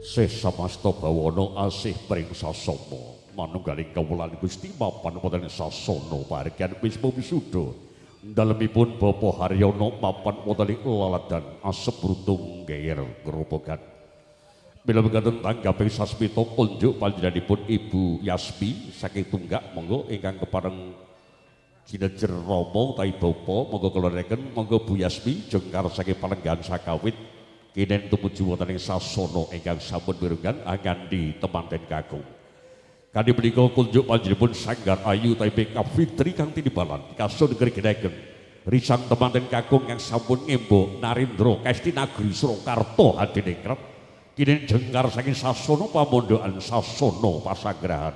Sih samasta bawana asih pring sasama manunggaling kawulan Gusti mapan wonten sasana paregan Wisma Wisuda dalemipun Bapa Haryana mapan wonten laladan asep rutung geyer grobogan bila mekaten tanggaping sasmita unjuk panjenenganipun Ibu Yasmi saking Tunggak monggo ingkang kepareng Jinejer Rama utawi Bapa monggo kula reken monggo Bu Yasmi jengkar saking palenggan sakawit kinen tumuju wonten ing sasana ingkang sampun mirenggan angandi temanten kakung. Kanthi menika kunjuk panjenenganipun Sanggar Ayu utawi Kak Fitri kang tinibalan kasun ngregeneken risang temanten kakung yang sampun ngembo Narendra Kesti Nagri Surakarta hadiningrat kinen jengkar saking sasana pamondokan sasana pasagrahan.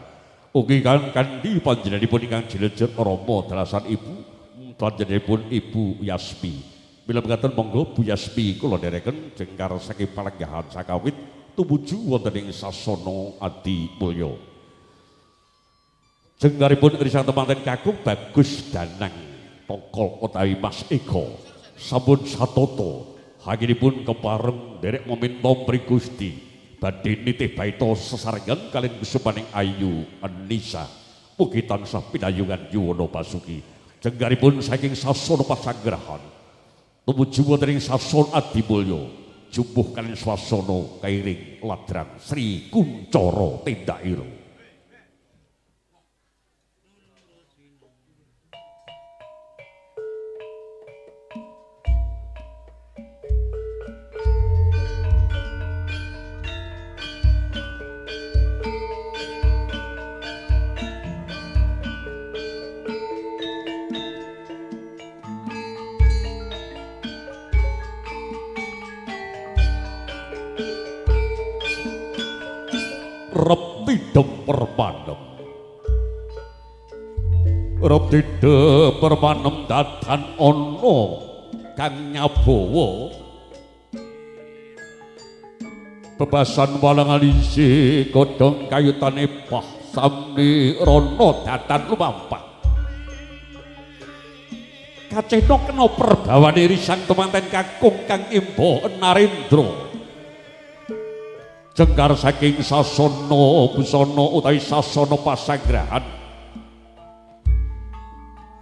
Ugi kang kanthi panjenenganipun ingkang Jinejer Rama dalasan Ibu panjenenganipun Ibu Yasmi. Bila mekaten monggo Bu Yasmi kula ndereken jengkar saking palenggahan sakawit tumuju wonten ing sasana Adi Mulya. Jengkaripun risang temanten kakung Bagus Danang Tokol utawi Mas Eko sampun satata hanginipun kepareng derek meminta mring Gusti badhe nitih baita sesarengan kaliyan kusupaning Ayu Anissa mugi tansah pinayungan yuwana pasuki. Jengkaripun saking sasana pasagrahan tumuju wonten ing sasana Adi Mulya jumbuh kaliyan swasana kairing ladrang Sri Kuncara Tindakira. Reptidem permanem Reptidem permanem dadan ana kang nyabawa bebasan walangan isi godhong kayutane pah sami rana dadan lumampah kacena kena perbawane risang temanten kakung kang imba Narendra jengkar saking sasana busana utawi sasana pasagrahan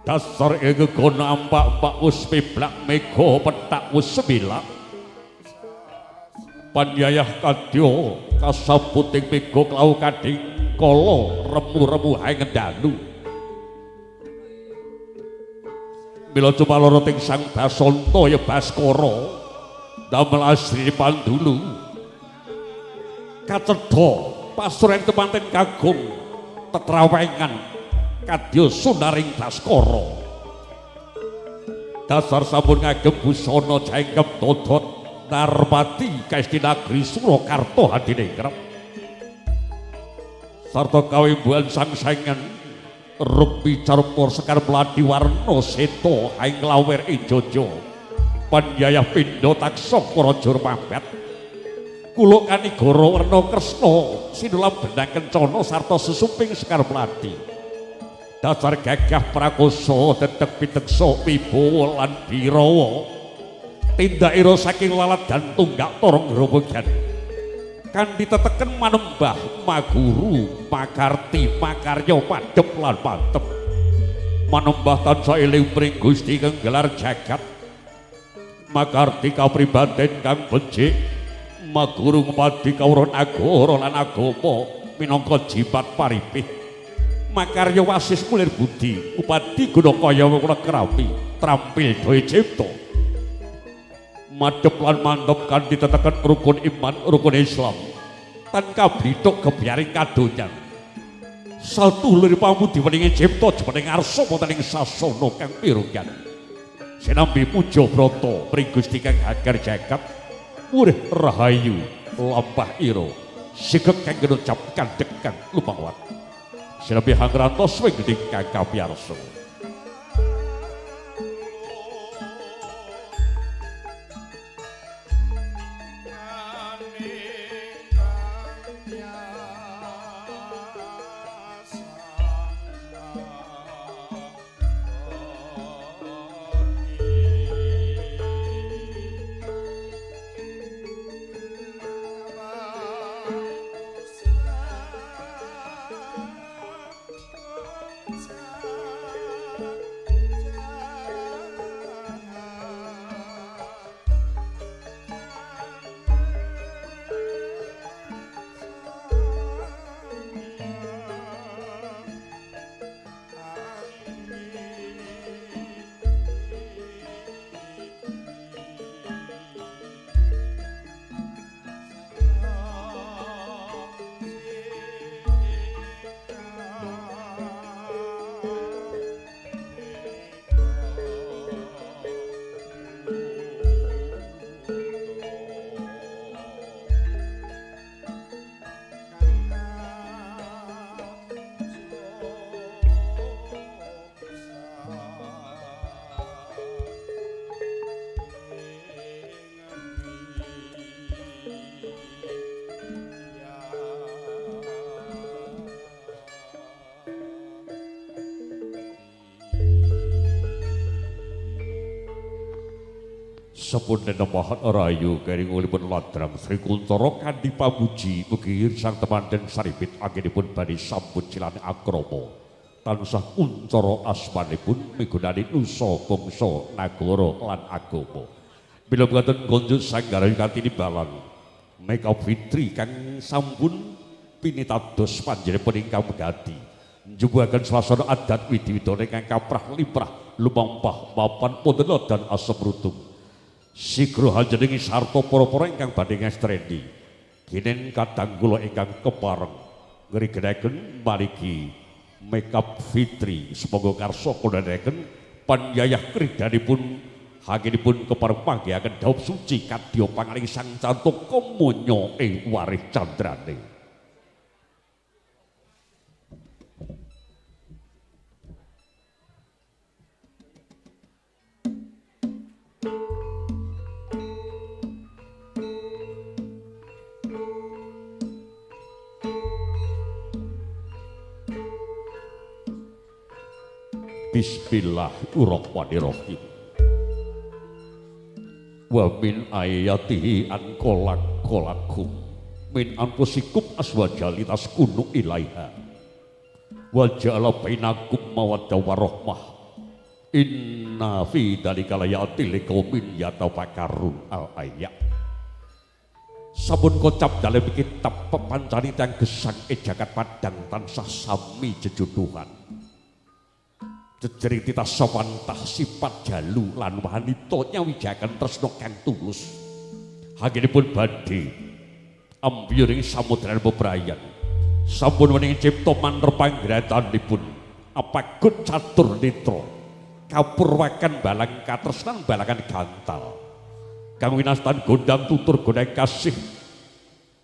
dasar ing gegana ampak-ampak wis peblak mega petak wis semilak panyayah kadya kasaputing mega klau kading kala remu-remu hae ngendalu mila cumaloro ting sang Basanta ya Baskara damel asri pandulu kacedha pasuren temanten kakung tetrawengan kadya sunaring Baskara dasar sampun ngagem busana jengkep dodot Narmati Kesti Nagri Surakarta hadiningrat sarta kawimbuhan sang saingan Rukmi Carpa Sekar Mladi warna seta haing lawer ijojo panyayah pindha taksya raja Mabet Kuluk Kanigara werna Kresna sinulam benang kencana sarta susuping Sekar Mladi dasar gagah prakoso tetep piteksa wibawa lan birawa tindakira saking laladan Tunggak Torong grobogan kanthi teteken manembah maguru makarti makarya padhep lan mantep manembah tansah eling pring Gusti kang gelar jagat makarti kapribaden kang becik maguru ngepadi kawruh nagara lan agama minangka jipat paripih makarya wasis mulir budi upadi gunakaya kula kerapi trampil daya cipta madhep lan mantep kanthi teteken rukun iman rukun Islam tan kablithuk gebyaring kadonyan satulur pamudi wening cipta jening arsa wonten ing sasana kang pirunggan sinambi puja brata pring Gusti kang agar jagat murih rahayu lampah ira sigek kang ngucap kandhek kang lumawat sinambi hangrantos wing gedhe kang kapiyarsa Sepunten Mahat Rayu keringulipun ladrang Sri Kuntara kanthi pamuji mugi sang temanten saripit anggenipun badhe sambut cilane akrama tansah untara asmanipun migunani nusa bangsa nagara lan agama. Bila boten konjuk sanggara kanthi balang Meka Fitri kang sampun pinitados panjenenganipun ingkang medhati njubuhaken swasana adat widi-widana ingkang kaprah limrah lumampah mapan wonten dan asem rutung. Sigra hanjenengi sarta para-para ingkang badhe ngestrendi kinen kadang kula ingkang kepareng ngrigenaken marigi Makeup Fitri semoga karsa kula ndereken panyayah kridanipun hanginipun kepareng panggihaken dhaup suci kadya pangaling sang Cantaka Manya ing warih candrane. Bismillahirrahmanirrahim. Wa min ayatihi an kolak-kolakum min anfusikum aswajali taskunu ilaiha wa ja'ala bainakum mawaddah warahmah inna fi dzalika layatil liqaumin yatafakkarun al-ayat. Sampun kocap dalem kitab pepancani tang gesang jagat padang tansah sami jejodohan jejerita sawantah sifat jalu lan wanita nyawijaken tresna kang tulus hanginipun badhe ambyuring samudran bebrayan sampun wening cipta manr panggratanipun apagut catur nitra kapurwakan balang katresnan balangan gantal kang winastan gondang tutur godhang kasih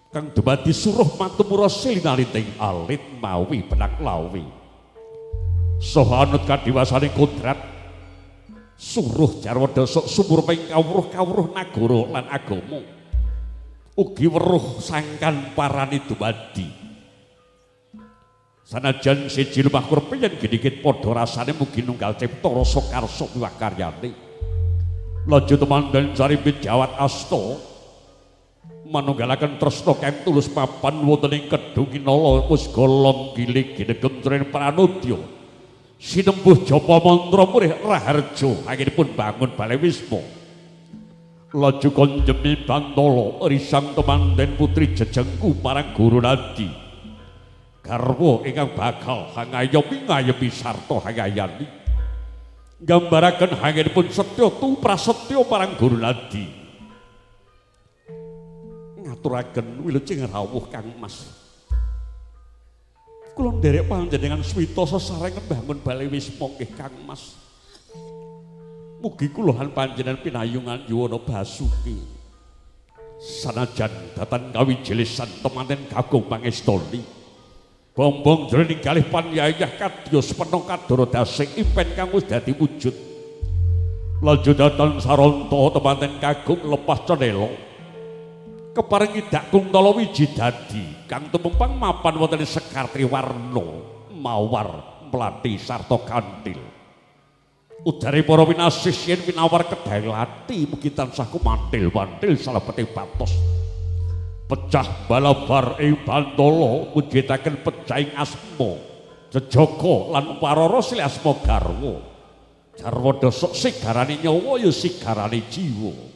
kang dumadi suruh matumura silinalinting alit mawi benang lawi saha anut kadiwasaning kodrat suruh jarwa dasa sumur ping kawruh-kawruh nagara lan agama ugi weruh sangkan parani dumadi sanajan siji lumakur penyen gedhikit padha rasane mugi nunggal cipta rasa karsa piwakaryane laju temandan saripit jawat asta manunggalaken tresna kang tulus papan wonten ing kedung kinala wis golong gilig ginegem tren pranodya sinembuh japa mantra murih raharja anggenipun bangun Balai Wisma laju konjemi Bantala risang temanten putri jejengku marang Guru Nadi garwa ingkang bakal hangayomi ngayepi sarta hangayani nggambaraken anggenipun setya tu prasetya marang Guru Nadi ngaturaken wilujeng rawuh Kang Mas. Kula nderek panjenengan swita sesareng mbangun Balai Wisma nggih Kang Mas. Mugi kulahan panjenengan pinayungan yuwana basuki. Sanajan datan kawijilisan temanten kakung pangestoni. Bombong jroning kalih panyayah kadya sepenong kadara dasing impen kang wis dadi wujud. Laju datan saranta temanten kakung lepas cenela. Keparing idak Kuntala wiji dadi kang tumempang mapan wonten Sekar Triwarna mawar mlati sarta kantil udari para winasih yen winawar kedhelati mugi tansah kumantil-mantil salebete batos pecah balabar ing Bantala mujitaken pecahing asma jejaga lan parara silih asma garwa jarwa dasa sigarane nyawa ya sigarane jiwa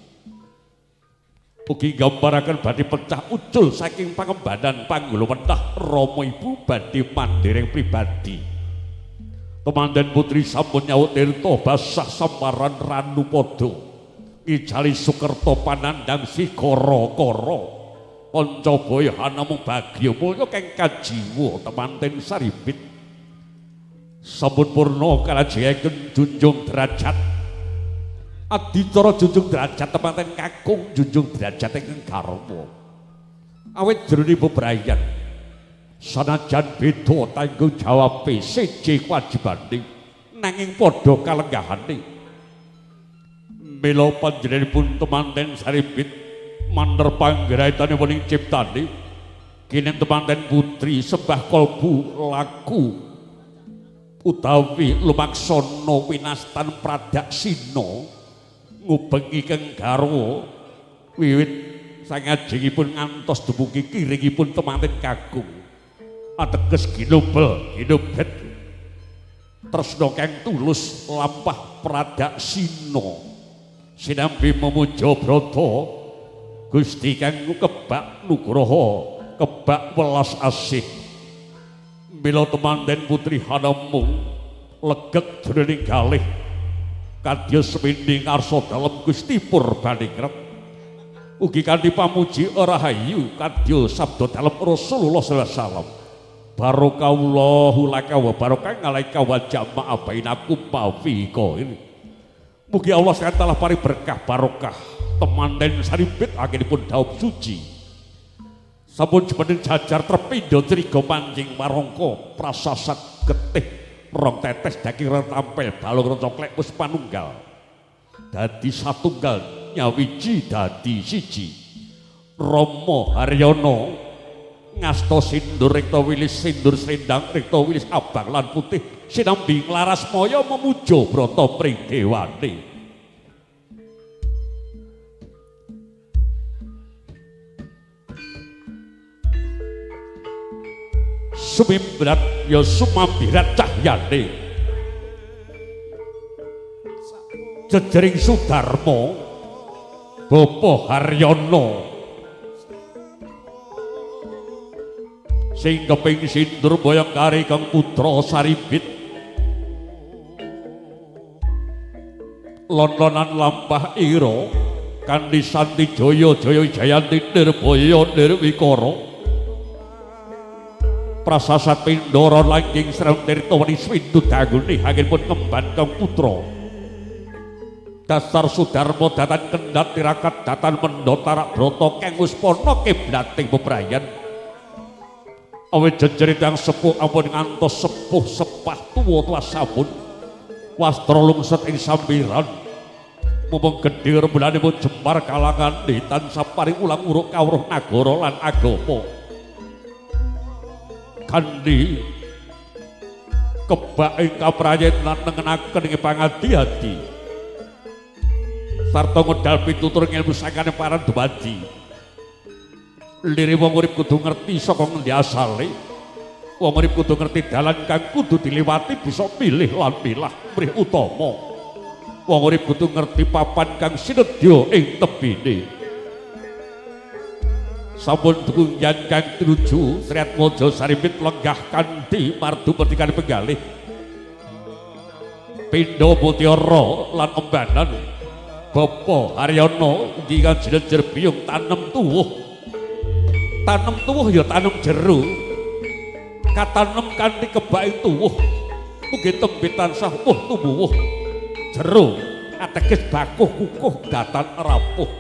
ugi gambaraken badhe pecah ucul saking pangembanan panggula wentah Rama Ibu badhe mandhereng pribadi. Temanten putri sampun nyawut tirta basah samaran ranu padha. Ijali Sukerta panandang sikara-kara. Pancabaya hanamung bagya mulya kang kajiwa temanten saripit. Sampun purna kalajengaken junjung derajat adicara junjung derajat temanten kakung junjung derajat ingkang garwa awit jroning bebrayan sanajan beda tanggung jawabe siji kewajibane nanging padha kalenggahane mila panjenenganipun temanten saripit manner panggraetanipun ing ciptane kinen temanten putri sembah kalbu laku utawi lumaksana winastan pradaksina ngubengi keng garwa wiwit sangajengipun ngantos dumugi kiringipun temanten kakung ateges ginobel ginobet tresna kang tulus lampah pradak sina sinambi memuja brata Gusti kang kebak nugraha kebak welas asih mila temanten putri Hanamung legek jroning kalih kadya seminding ngarsa dalem Gusti Purbaningrat ugi kanthi pamuji rahayu kadya sabda dalem Rasulullah sallallahu alaihi wasallam barokallahu laka wa barokah ngalaika wa jama'a bainakum mafika ini mugi Allah sekali pari berkah barokah temanten saribit anggenipun daup suci sampun jemenen jajar terpindho ceriga manjing marangka prasasat getih rong tetes daging tampil balung coklat wis panunggal dadi satunggal nyawiji dadi siji Rama Haryono ngasta sindur rekta wilis sindur srendang rekta wilis abang lan putih sinambi laras maya memuja brata pring dewane sumimrat ya sumambirat cahyane jejering Sudarma Bapa Haryono sing keping sindur Bayangkari kang putra saribit lonlonan lampah ira kanthi santi jaya jaya jayanti nirbaya nirwikara prasasat pindara langging srem tirta wani swindu danggone anggenipun kemban kang putra dasar Sudarma datan kendhat tirakat datan mendha tarak brata kang uspana kiblating bebrayan awit jejerit yang sepuh ampun ngantos sepuh sepah tuwa sabun wastra lungset ing sambiran mumeng gedhe rembulanipun jembar kalangan ditan saparing ulang uruk kawruh nagara lan agama kanthi kebak ing kaprayenan nengenaken ing pangadi-adi sarta ngedal pitutur ngilmu sakane paran dumadi lire wong urip kudu ngerti saka ngendi asale wong urip kudu ngerti dalan kang kudu diliwati bisa pilih lan milah mrih utama wong urip kudu ngerti papan kang sinedya ing tebine sampun dukung yen kang tuju Tritmaja saribit lenggah kanthi mardu pertikane penggalih pindha mutiara lan embanan Bapa Haryono ugi kan jejer biyung tanem tuwuh ya tanem jero katanem kanthi kebak tuwuh ugi tembe tansah tumuwuh jero ateges bakuh kukuh datan rapuh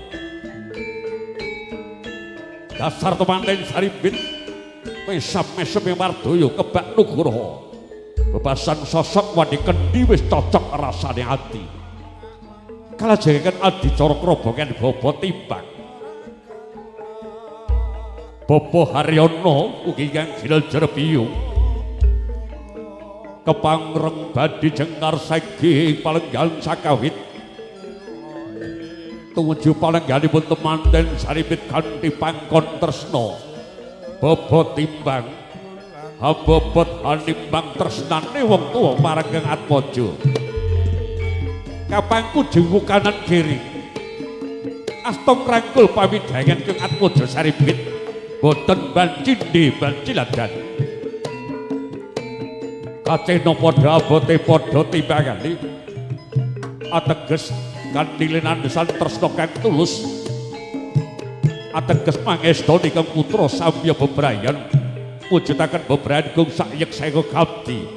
dasar temanten saribit mesam-mesem mardaya kebak nugraha bebasan sosok wani kendi wis cocok rasane ati kalajengan adicara krobongan bapa timbang Bapa Haryono ugi kang jejer biyung kepangreng badhe jengkar sagi palenggan sakawit tumuju palengganipun temanten saribit kanthi pangkon tresna bapa timbang habobot hanimbang tresnane wong tuwa marang Kang Atmaja kapangku jengku kanan kiri astong rangkul pamidangan Kang Atmaja saribit boten bancindi banciladan kacena padha abote padha timbangane ateges kanthi linandhesan tresna kang tulus ateges mangestani kang putra samya bebrayan mujudaken bebrayan gung sayek sega kabdi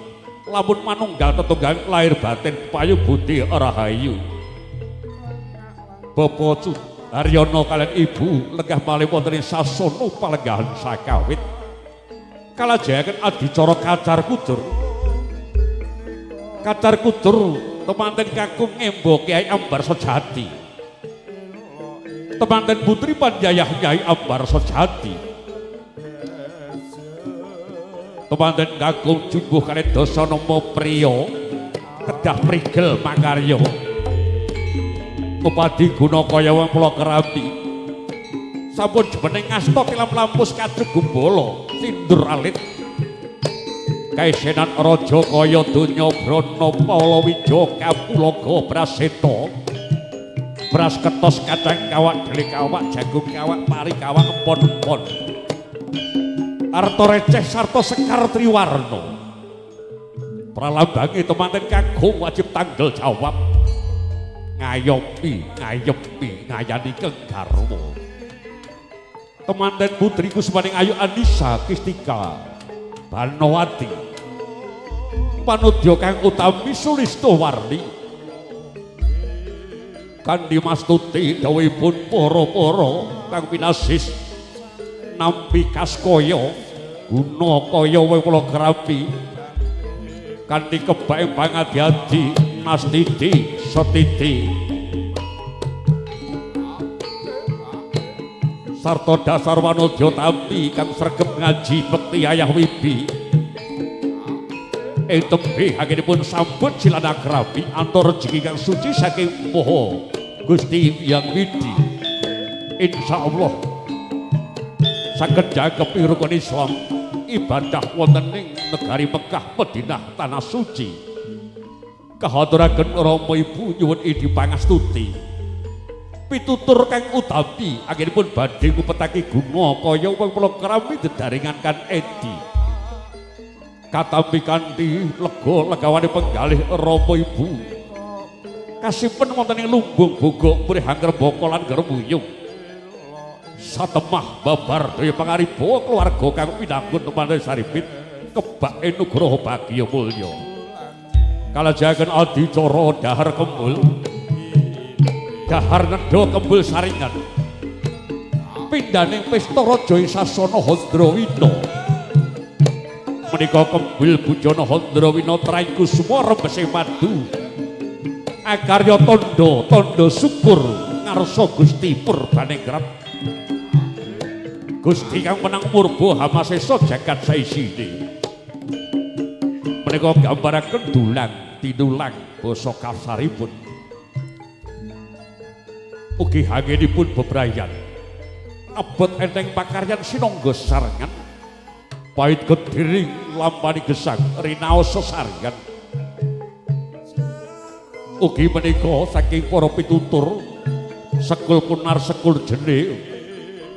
lamun manunggal tetunggal lahir batin payu budi rahayu Bapa Haryono kalian ibu lenggah malih wonten ing sasana palenggahan sakawit kalajengaken adicara kacar kudur temanten kakung ngembo Kyai Ambar Sejati temanten putri panjayah Kyai Ambar Sejati temanten kakung jumbuh kalian Dasanama priya kedah prigel makarya Upadi guna kaya wong kula kerambi. Sampun jumeneng ngasta tilam lampus kacuk gumbala sindur alit. Kaisenan raja kaya donya brana palawija kapulaga praseta. Beras ketos kacang kawak deli kawak jagung kawak pari kawak empon-empon. Arta receh sarta sekar triwarna. Pralambange temanten kagum wajib tanggel jawab. Ngayomi ngayani kenggarwa. Temanten putriku semaning ayu Anissa Kistika Banowati panudya kang utami Sulistowarni Kandi Mastuti dawuhipun para-para kang pinasis nampi kaskaya guna kaya kula kerambi kanthi kebae pangadi-adi Nastiti Setiti sarta dasar wanodya tampi kang sregep ngaji bekti ayah wibi ing tembih anggenipun sambut silanagrabi antara rezeki kang suci saking Maha Gusti Hyang Widi insyaallah saged jangkep rukun Islam ibadah wonten ing negari Mekah Madinah tanah suci kahaturaken Rama Ibu nyuwun idi pangastuti pitutur kang utami anggenipun badhe ngupetake guna kaya wong kula kerambi dedaringan kan edi katampi kanthi lega legawane penggalih Rama Ibu kasimpen wonten ing lumbung bogok murih angger boko lan germuyung satemah babar daya pangariba keluarga kang pinanggun temanten saripit kebake nugraha bagya mulya kalajaken adicara dahar kembul dahar nedha kembul saringan pindhaning pesta raja Sasana Handrawina menika kembul bujana Handrawina traiku semua rembese madu akarya tandha syukur ngarsa Gusti Purbaningrat Gusti kang menang murba hamasesa jagat saisine menika gambaraken dulang tinulang basa kasaripun ugi anggenipun bebrayan abot enteng pakaryan sinangga sarengan pait gediring lampani gesang rinaos sesarian ugi menika saking para pitutur sekul punar sekul jene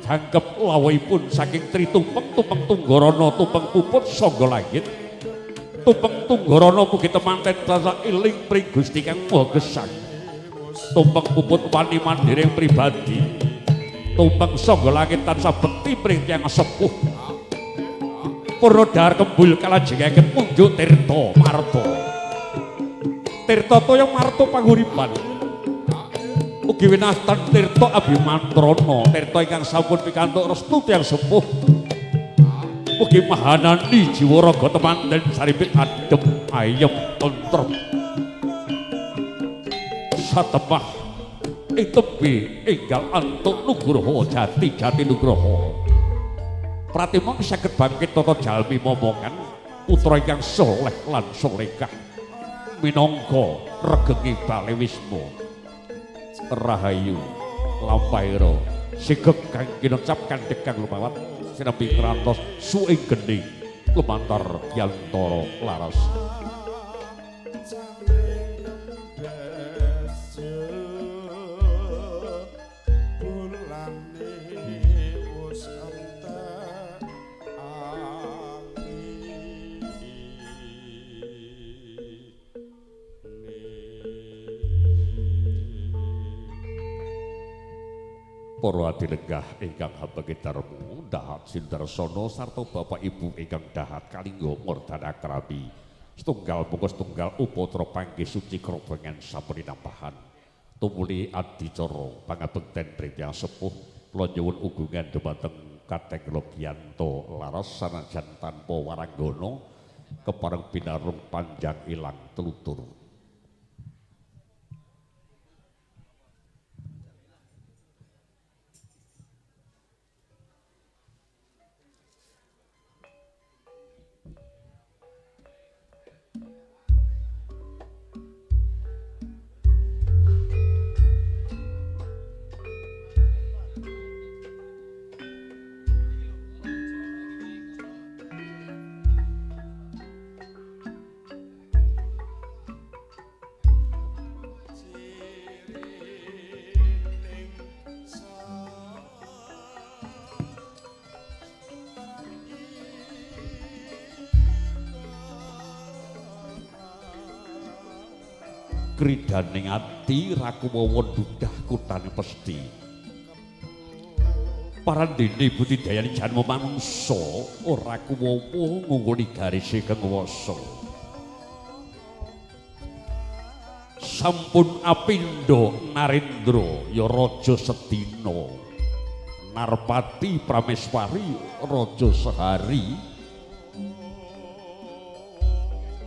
jangkep lawuhipun saking tritumpeng tumpeng tunggarana tumpeng puput sangga langit tumpeng tunggarana mugi temanten tansah eling pring Gusti kang Maha Gesang tumpeng puput wani mandiring pribadi tumpeng sangga langit tansah bekti pring tiyang sepuh purna dahar kembul kalajengaken unjuk tirta marta tirta toya marta panguripan ugi winastan tirta abimantrana tirta ingkang sampun pikantuk restu tiyang sepuh mugi mahanani jiwa raga temanten saripit adem ayem tentrem satemah ing tembe enggal antuk nugraha jati nugraha pratimang saged bangkit tata jalmi momongan putra ingkang saleh lan salehah minangka regengi Balewisma rahayu lampaira sigeg kang kinecap kanthi kang lumawat sinambi ngantos suing geni lumantar yantara laras para adilenggah ingkang habegitarmu dahat Sindarsana sarta bapak ibu ingkang dahat kalingga murdana krabi setunggal muga setunggal upatra panggih suci krobengan sampun dinampahan tumuli adicara pangabekten pritiyang sepuh kula nyuwun ugungan dhumateng Kateng Lobyanto laras sanajan tanpa waranggana kepareng pinarung panjang ilang telutur. kridaning ati Rakumawa dudah kutane pesti parandene budidayane janma manungsa ora kuwawa ngunggoni garise kangwasa sampun apindo Narendra ya raja sedina Narpati Prameswari raja sehari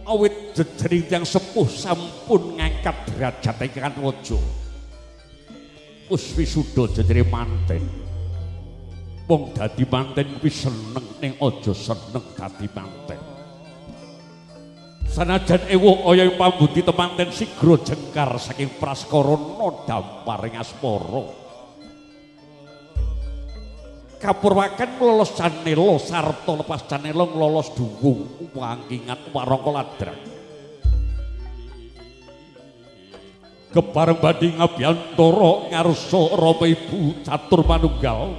awit jejering tiyang sepuh sampun ngangkat derajat ingkang raja wis wisuda jejere manten wong dadi manten kuwi seneng ning aja seneng dadi manten sanajan ewuh kaya pambuti temanten sigra jengkar saking praskarana damparing asmara kapurwaken lolos canela sarta lepas canela nglolos duwung wangkingan warangka ladrang kebareng badhe ngabiyantara ngarsa Rama Ibu catur manunggal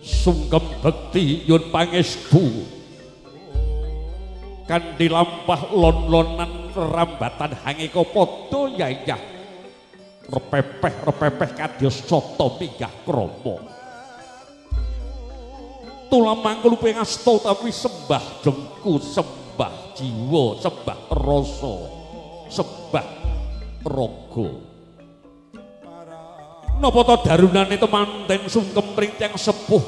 sungkem bekti nyuwun pangestu kanthi lampah lon-lonan rambatan hangika padha yayah repepeh kadya sata minggah krama tulamangkul pingasta tapi sembah jengku sembah jiwa sembah rasa sembah raga napa ta darunane temanten sungkem pring tiyang sepuh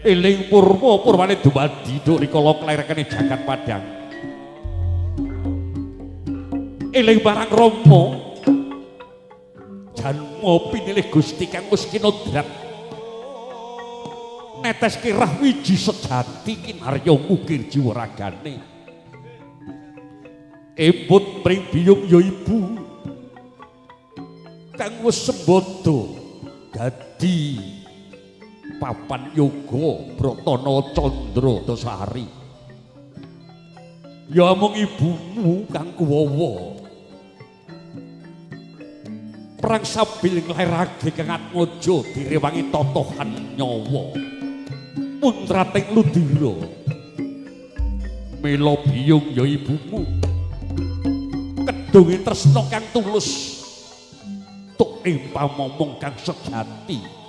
eling purwane dumadi rikala klerekane jagat padang eling barang Rama janma pinilih Gusti kang wis kinodrat netes kirah wiji sejati kinarya mukir jiwa ragane embut pring biyung ya Ibu kang wis sembodo dadi papan yoga Bratana Candra Dasari ya mung ibumu kang kuwawa perang sabil nglairake kang Atmaja direwangi totohan nyawa muntrating ludira mila biyung ya ibumu kedunge tresna kang tulus tuk ing pamomong kang sejati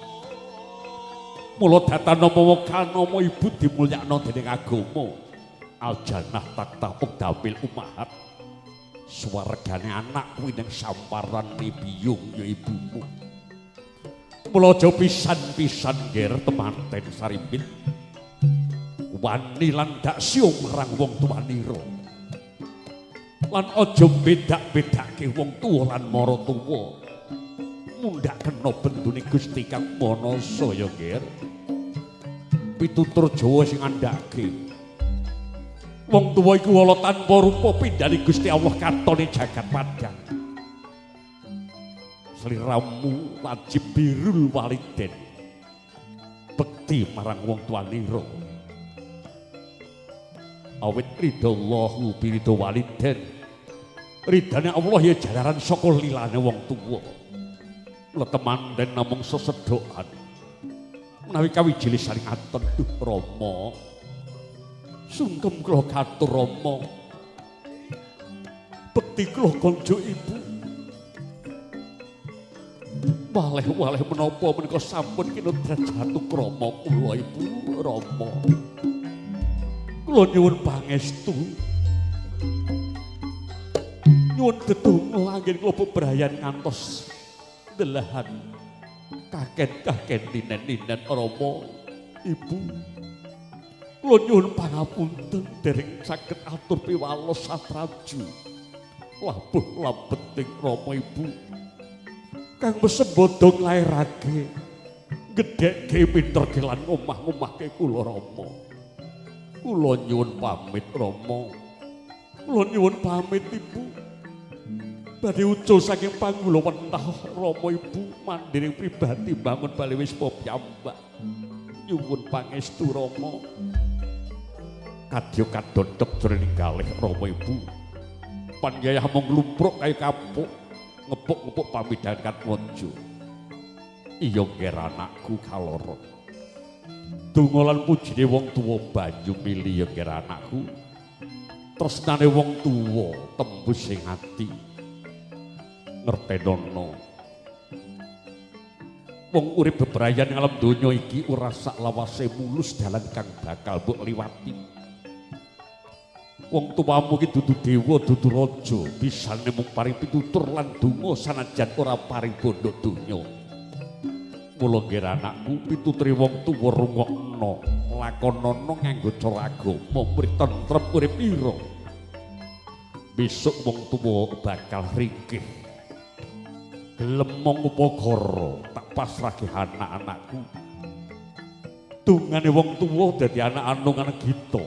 mula datanama kanama Ibu dimulyakna dening agama aljanah takta pegdamil umahat swargane anak kuwi ning samparane biyung ya ibumu mula aja pisan-pisan nger temanten Sarimbit wani lan dak siung marang wong tuwanira lan aja bedak-bedake wong tuwa lan maratuwa mundak kena bendune Gusti Kang Manasa ya nger pitutur Jawa sing andhake wong tuwa iku wala tanpa rupa pindhane Gusti Allah katone jagat padang sliramu wajib birrul waliden bekti marang wong tuwanira awit ridallahu biridha waliden ridane Allah ya jalaran saka lilane wong tuwa letemanten namung sesedokan menawi kawijile saling aten duh Rama sungkem kula katur Rama bekti kula kanca Ibu waleh-waleh menapa menika sampun kinodrat jatuh krama kula Ibu Rama kula nyuwun pangestu nyuwun dedonga anggen kula bebrayan ngantos delahan kaken-kaken dinen-dinen Rama Ibu kula nyuwun pangapunten dereng saged atur piwales satraju labuh labeting Rama Ibu kang mesembada nglairake gedhekke pinter kelan omah-omahke kula Rama kula nyuwun pamit Rama kula nyuwun pamit Ibu badhe ucul saking panggula wentah Rama Ibu mandiri pribadi bangun bali wisma piyambak nyuwun pangestu Rama kadya kadhondhep jroning kalih Rama Ibu panjayah mung lumpruk kaya kapuk ngepuk-ngepuk pamidhan Katmaja iya nggih anakku kaloro donga lan pujine wong tuwa banyu mili ya nggih anakku tresnane wong tuwa tembus ing ati ngertenono wong urip bebrayan ing alam donya iki ora sak lawase mulus dalan kang bakal mbok liwati. Wong tuwamu iki dudu dewa dudu raja bisane mung paring pitutur lan donga sanajan ora paring bondo donya. Mula nggih anakku pituturi wong tuwa rungokno lakonana nganggo cara agama murid tentrem urip ira. Besok wong tuwa bakal ringkih gelem mong upagara tak pasrahke anak-anakku. Dungane wong tuwa dadi anak anungan kita.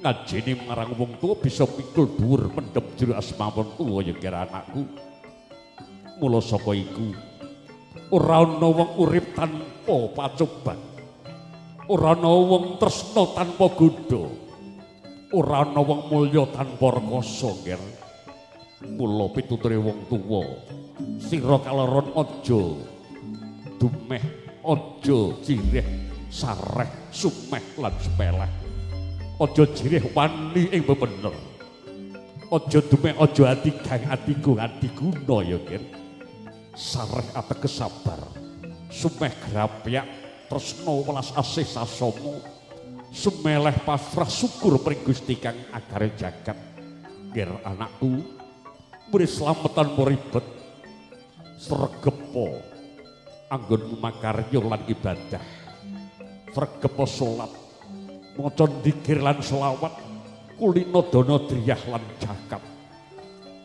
Ngajeni marang wong tuwa bisa pikul dhuwur mendhem jero asma wong tuwa ya kira anakku. Mula saka iku ora ana wong urip tanpa pacoban. Ora ana wong tresna tanpa godha. Ora ana wong mulya tanpa rekoso, Nger. Mula pituture wong tuwa, sira kaloron aja dumeh, aja jireh, sareh, sumeh lan sepeleh. Aja jireh wani ing bebener. Aja dumeh, aja ati gang atiku adiguna ya, Nger. Sareh ateges sabar, sumeh grapyak, tresna welas asih sasama, sumeleh pasrah syukur pring Gusti kang agare jagat. Nger anakku, murid slametan ribet, sregepa anggonmu makarya lan ibadah, sregepa salat, maca dzikir lan selawat, kulina dana driyah lan zakat.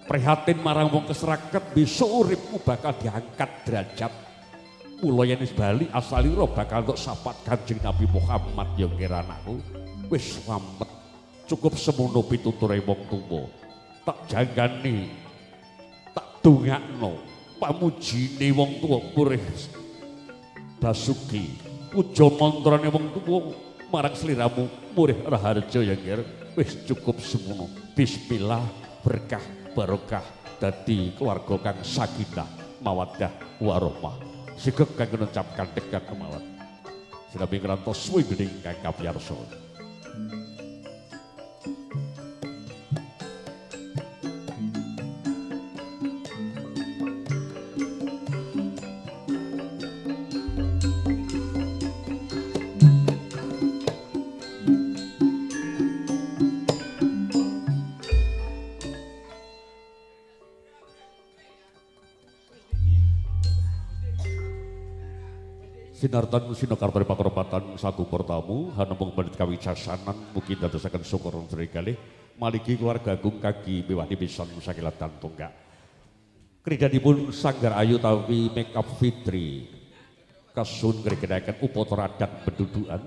Prihatin marang wong keseraket, besok uripmu bakal diangkat derajat. Mula yen wis bali asalira bakal entuk syafaat Kanjeng Nabi Muhammad ya ngira anakku. Wis slamet. Cukup semono pituture wong tuwa. Tak janggani, tak dongakno pamujine wong tuwa murih Basuki. Puja mantrane wong tuwa marang sliramu murih Raharja ya ngira. Wis cukup semono. Bismillah, berkah barokah dadi keluarga kang sakinah mawaddah warahmah. Sigek kang ngucapkan tegak kemawon. Sinambi ngantos suwi dening kang kapiyarsa. Sinartan sinakartani pakurmatan sagu pertamu hanembung bandit kawicaksanan mugi dadosaken syukur srikali maliki keluarga agung kagi bewani pisan sakilatan tunggak. Kridanipun Sanggar Ayu Tawi Makeup Fitri kasun ngregedaken upacara adat pendudukan.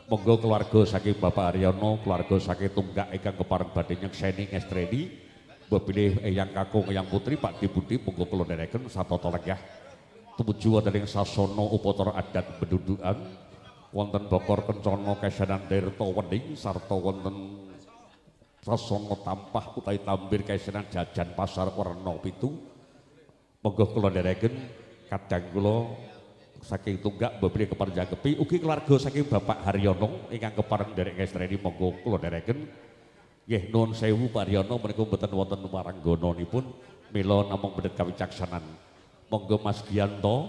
Monggo keluarga saking Bapak Aryono, keluarga saking tunggak ingkang kepareng badhe nyekseni ngestreni bepilih Eyang Kakung Eyang Putri Pak Dibudi monggo kula ndereken satata lenggah tumuju wonten ing sasana upacara adat pendudukan wonten Bokor Kencana Kesanan Tirta Wening sarta wonten sasana tampah utawi tambir Kesanan Jajan Pasar Werna 7. Monggo kula ndereken kadang kula saking tunggak bebri keparjangkepi ugi keluarga saking Bapak Haryono ingkang kepareng nderek ngestreni monggo kula ndereken. Nggih nuwun sewu Pak Haryono menika mboten wonten waranggananipun mila namung bedhet kawicaksanan. Monggo Mas Giyanto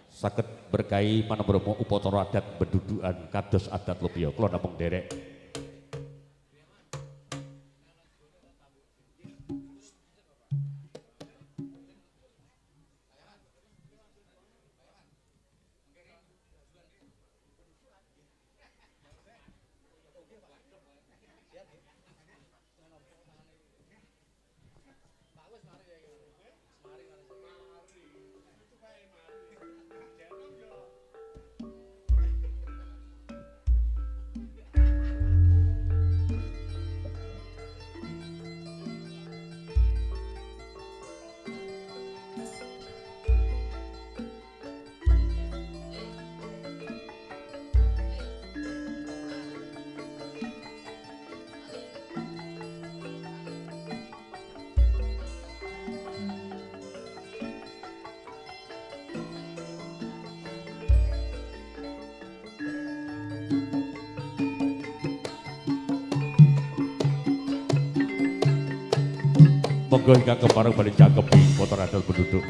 saged berkahi panembrama upacara adat pendudukan kados adat lebya kula namung nderek. Monggo ingkang kepareng bali jangkepi motor adol penduduk.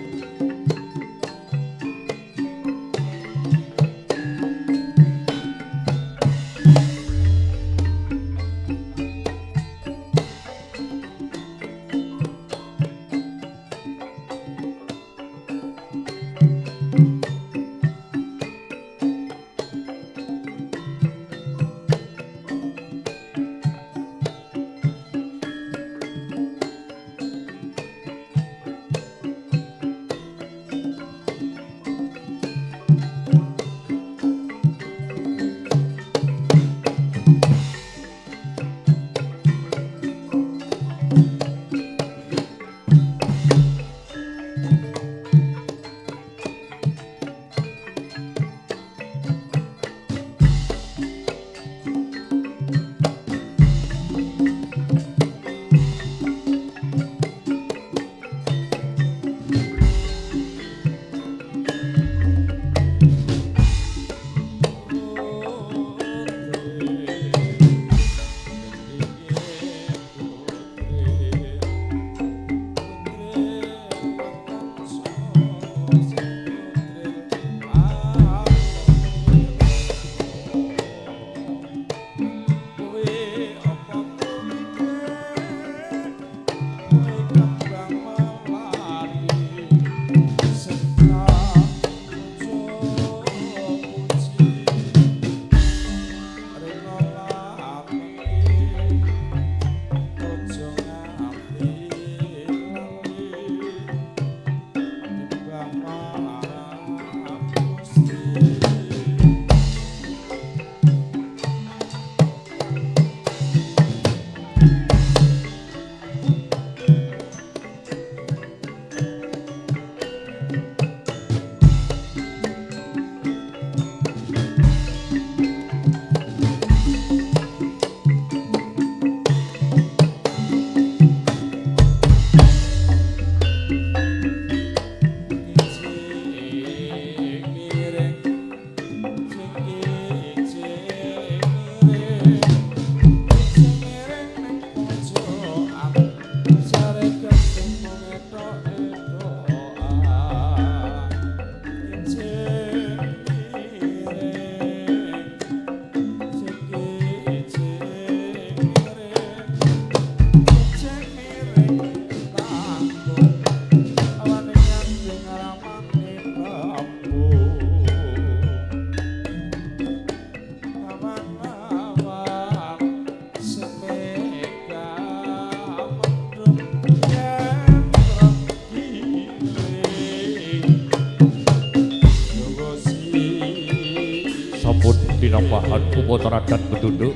Dinampahan upacara adat penduduk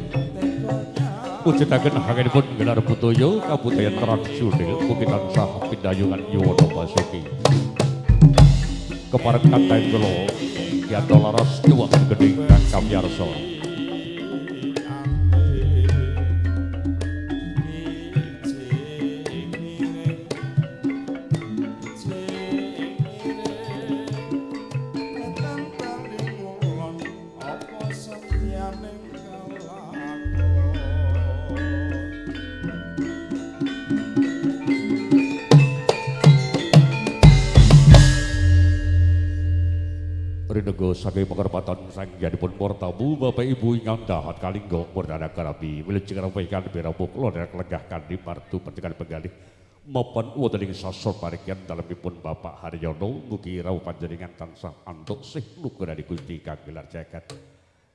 mujudaken hangenipun gelar budaya kabudayan tradisional mugi tansah pindayungan Yuwana Basuki kepareng kantheng kula yata laras nyuwun gedhe kang kamiyarsa. Rinengga saking penghormatan sangyanipun para tamu Bapak Ibu ingkang dahat kalingga purnana karabi wilujeng rampaikan biramu kula derek lenggah kanthi partu pencegahan penggalih maupun wonten ing sasar paringgan dalemipun Bapak Haryono mugi rawuh panjenengan tansah antuk sih nugrani Gusti kang gelar jagat.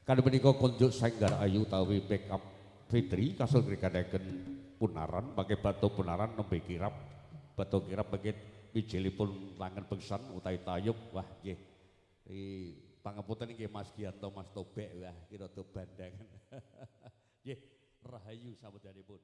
Kan menika konjuk Sanggar Ayu utawi backup Fitri kasul ngrekanaken punaran pakai batu punaran nembe kirap batu kirap pakai bijilipun tangan pengsan utawi tayub wah nggih. Pangapunten nggih Mas Giyanto Mas Tobek wah kira do bandangan. Nggih rahayu samudanipun.